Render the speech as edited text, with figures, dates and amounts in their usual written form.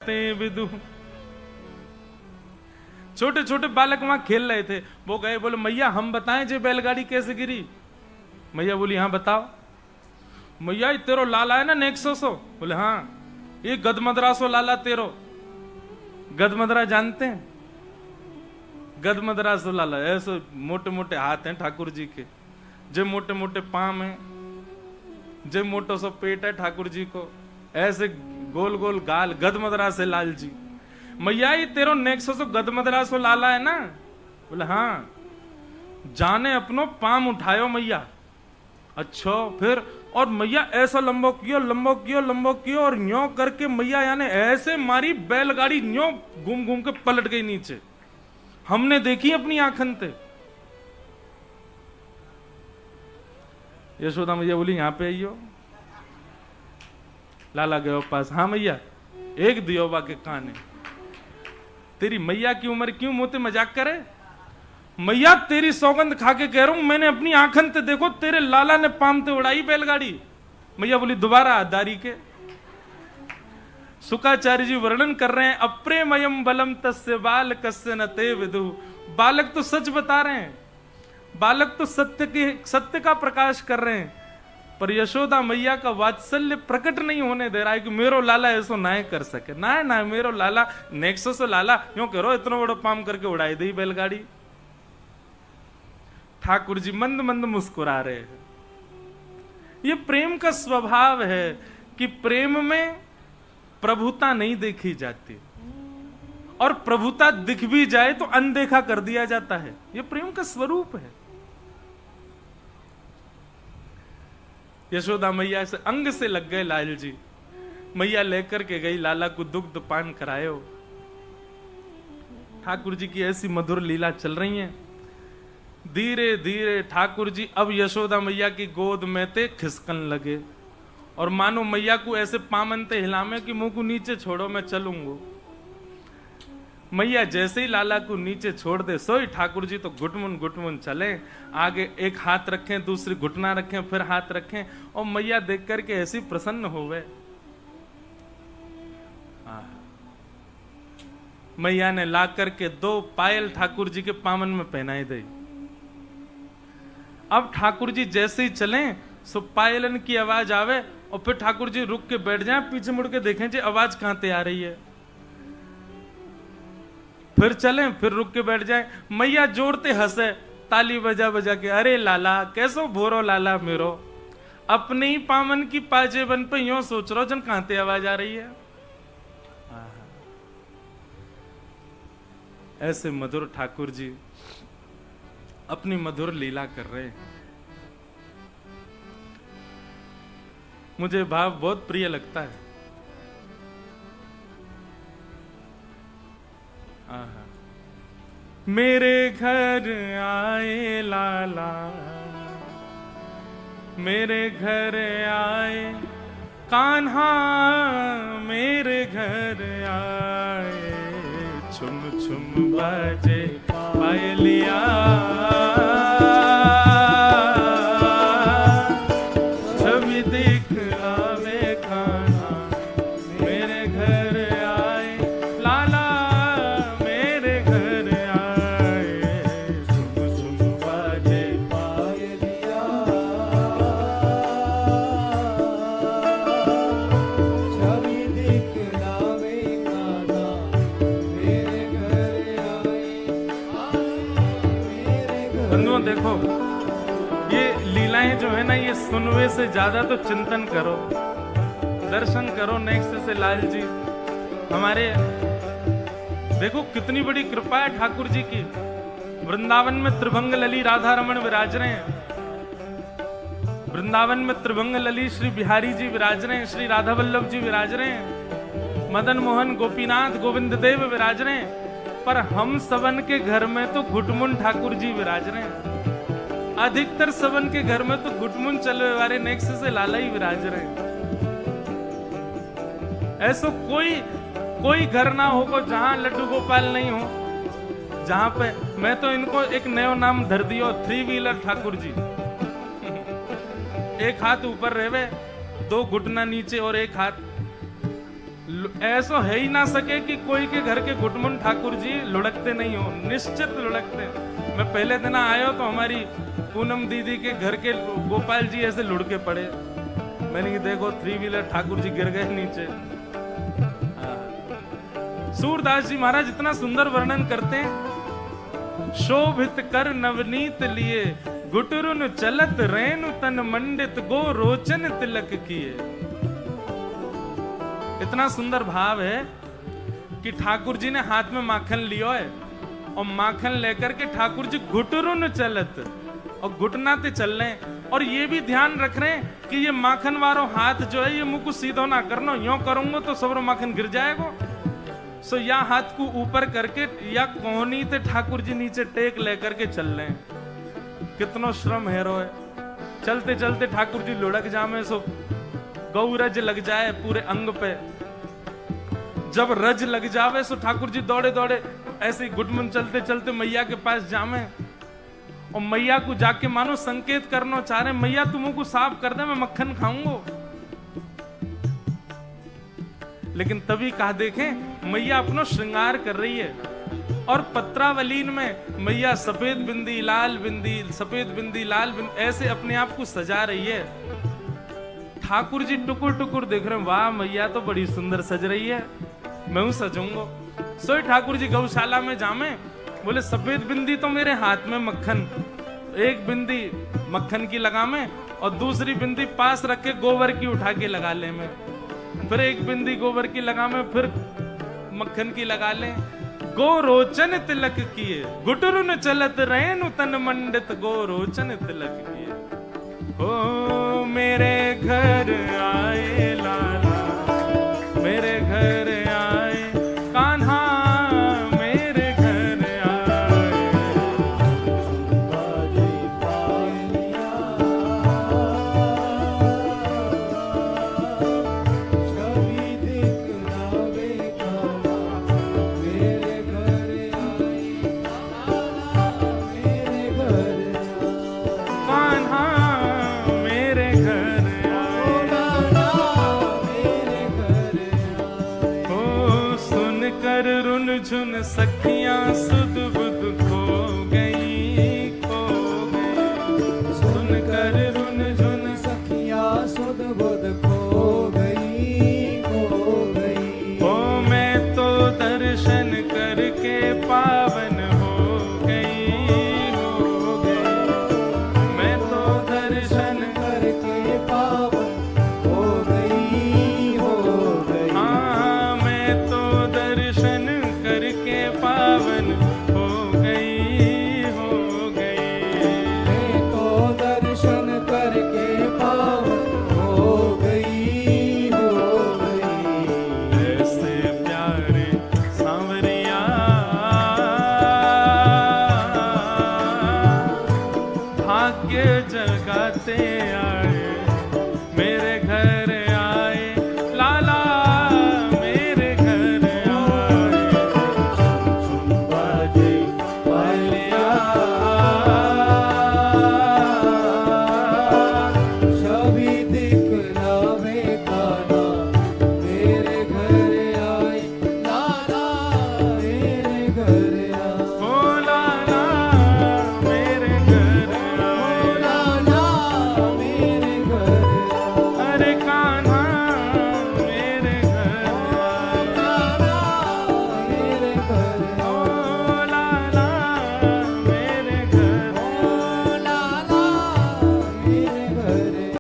विदु। छोटे छोटे बालक वहां खेल रहे थे। वो गए, बोले मैया हम बताएं जे बैलगाड़ी कैसे गिरी। मैया बोली हाँ बताओ। मैया तेरो लाला है ना नेक्सोसो। बोले हाँ, ये गदमदरासो लाला तेरो। गदमदरा जानते हैं? गदमदरासो लाला ऐसे मोटे मोटे हाथ हैं ठाकुर जी के, जो मोटे मोटे पांव हैं, जो मोटो सो पेट है ठाकुर जी को, ऐसे गोल गोल गाल। गदमदरा से लाल जी। मैया ये तेरो नेक्सो सो गदमदरा सो लाला है ना। बोले हाँ। जाने अपनो पाम उठायो मैया। अच्छा फिर? और मैया ऐसा लंबो कियो लंबो कियो लंबो कियो और न्यो करके मैया यानी ऐसे मारी बैलगाड़ी न्यो घूम घूम के पलट गई नीचे। हमने देखी अपनी आंखन ते। यशोदा मैया बोली यहाँ पे आइयो। लाला गयो पास। हाँ मैया, एक दियोबा के कान है। तेरी मैया की उम्र क्यों मोते मजाक करे? मैया तेरी सौगंध खा के कह रहा हूं, मैंने अपनी आंखन ते देखो तेरे लाला ने पामते उड़ाई बैलगाड़ी। मैया बोली दोबारा आदारी के। शुकाचार्य जी वर्णन कर रहे हैं, अप्रेमयम बलम तस्य बाल कस्य न ते विदु। बालक तो सच बता रहे हैं, बालक तो सत्य का प्रकाश कर रहे हैं, पर यशोदा मैया का वात्सल्य प्रकट नहीं होने दे रहा है कि मेरो लाला ऐसो ना कर सके। ना ना, मेरो लाला नेक्सो से लाला यूं करो इतना बड़ा पाम करके उड़ाई दी बैलगाड़ी। ठाकुर जी मंद मंद मुस्कुरा रहे हैं। ये प्रेम का स्वभाव है कि प्रेम में प्रभुता नहीं देखी जाती, और प्रभुता दिख भी जाए तो अनदेखा कर दिया जाता है। ये प्रेम का स्वरूप है। यशोदा मैया से अंग से लग गए लाल जी। मैया लेकर के गई, लाला को दुग्ध पान करायो। ठाकुर जी की ऐसी मधुर लीला चल रही है। धीरे धीरे ठाकुर जी अब यशोदा मैया की गोद में ते खिसकन लगे, और मानो मैया को ऐसे पामनते हिलामे कि मुंह को नीचे छोड़ो मैं चलूंगा। मैया जैसे ही लाला को नीचे छोड़ दे, सोई ठाकुर जी तो घुटमुन चले। आगे एक हाथ रखें, दूसरी घुटना रखें, फिर हाथ रखें, और मैया देख करके ऐसी प्रसन्न हो गए। मैया ने ला करके 2 पायल ठाकुर जी के पामन में पहनाई दी। अब ठाकुर जी जैसे ही चले सो पायलन की आवाज आवे, और फिर ठाकुर जी रुक के बैठ जाए, पीछे मुड़ के देखें जी आवाज कहां से आ रही है। फिर चलें, फिर रुक के बैठ जाए। मैया जोड़ते हंसे, ताली बजा बजा के, अरे लाला कैसो भोरो लाला मेरो। अपने ही पामन की पाजेबन पे यूं सोच रहा जन कहां से आवाज आ रही है। ऐसे मधुर ठाकुर जी अपनी मधुर लीला कर रहे हैं। मुझे भाव बहुत प्रिय लगता है। मेरे घर आए लाला, मेरे घर आए कान्हा, मेरे घर आए छुम छुम बाजे पायलिया। छवि दिख आवे कान्हा, मेरे घर आए लाला, मेरे घर आए छुम छुम बाजे पायलिया। छवि दिख आवे कान्हा, मेरे घर आए। बंधुओं देखो, ये लीलाएं जो है ना, ये सुनवे से ज्यादा तो चिंतन करो, दर्शन करो। नेक्स्ट से लाल जी हमारे, देखो कितनी बड़ी कृपा है ठाकुर जी की। वृंदावन में त्रिभंग लली राधा रमन विराज रहे हैं। वृंदावन में त्रिभंग लली श्री बिहारी जी विराज रहे हैं, श्री राधा वल्लभ जी विराज रहे हैं, मदन मोहन गोपीनाथ गोविंद देव विराज रहे हैं। पर हम सबन के घर में तो घुटमुन ठाकुर जी विराज रहे हैं। अधिकतर सबन के घर में तो घुटमुन चले वाले नेक्स्ट से लाला ही विराज रहे हैं। ऐसा कोई घर ना हो जहां लड्डू गोपाल नहीं हो, जहां पे मैं तो इनको एक नया नाम धर दियो, 3 व्हीलर ठाकुर जी। एक हाथ ऊपर रहवे, 2 घुटना नीचे और एक हाथ ऐसा है ही ना सके कि कोई के घर के गुटमुन ठाकुर जी लुढ़कते नहीं हो, निश्चित लुढ़कते। मैं पहले दिन आया तो हमारी पूनम दीदी के घर के गोपाल जी ऐसे लुढ़के पड़े। मैंने कहा देखो 3 व्हीलर ठाकुर जी गिर गए नीचे। सूरदास जी महाराज इतना सुंदर वर्णन करते हैं, शोभित कर नवनीत लिए गुटरुन चलत रेनु तन मंडित गो रोचन तिलक किए। इतना सुंदर भाव है कि ठाकुर जी ने हाथ में माखन लियो है और माखन लेकर के ठाकुर जी घुटरुन चलत और घुटनाते चल रहे हैं। और ये भी ध्यान रख रहे हैं कि ये माखन वारो हाथ जो है ये मुंह को सीधो ना करना, यो करूंगा तो सबरो माखन गिर जाएगा। सो या हाथ को ऊपर करके या कोहनी ते ठाकुर जी नीचे टेक लेकर के चल रहे हैं। कितनो श्रम हेरो है। चलते चलते ठाकुर जी लुढ़क जामे सो गौरज लग जाए पूरे अंग पे। जब रज लग जावे सो ठाकुर जी दौड़े दौड़े ऐसे ही गुटमुन चलते चलते मैया के पास जामे और मैया को जाके मानो संकेत करना चाह रहे, मैया तुम को साफ कर दे, मैं मक्खन खाऊंगा। लेकिन तभी कहा देखें मैया अपना श्रृंगार कर रही है और पत्रावलीन में मैया सफेद बिंदी लाल बिंदी, सफेद बिंदी लाल बिंदी ऐसे अपने आप को सजा रही है। ठाकुर जी टुकुर टुकुर देख रहे हैं, वाह मैया तो बड़ी सुंदर सज रही है, मैं हूं सजूंगा। सोई ठाकुर जी गौशाला में जामे, बोले सफेद बिंदी तो मेरे हाथ में मक्खन, एक बिंदी मक्खन की लगा में और दूसरी बिंदी पास रख के गोबर की उठा के लगा ले में, फिर एक बिंदी गोबर की लगा में, फिर मक्खन की लगा ले। गो रोचन तिलक किए गुटरुन चलत रेनु तन मंडित गो रोचन तिलक किए। ओ मेरे घर आए लाला, मेरे घर आए कान्हा, मेरे घर आए बाजी पाइया, छवि दिखलावे कान्हा, मेरे घर आई मेरे घर कान्हा, मेरे घर हो सुन कर रुन झुन सखियां सुध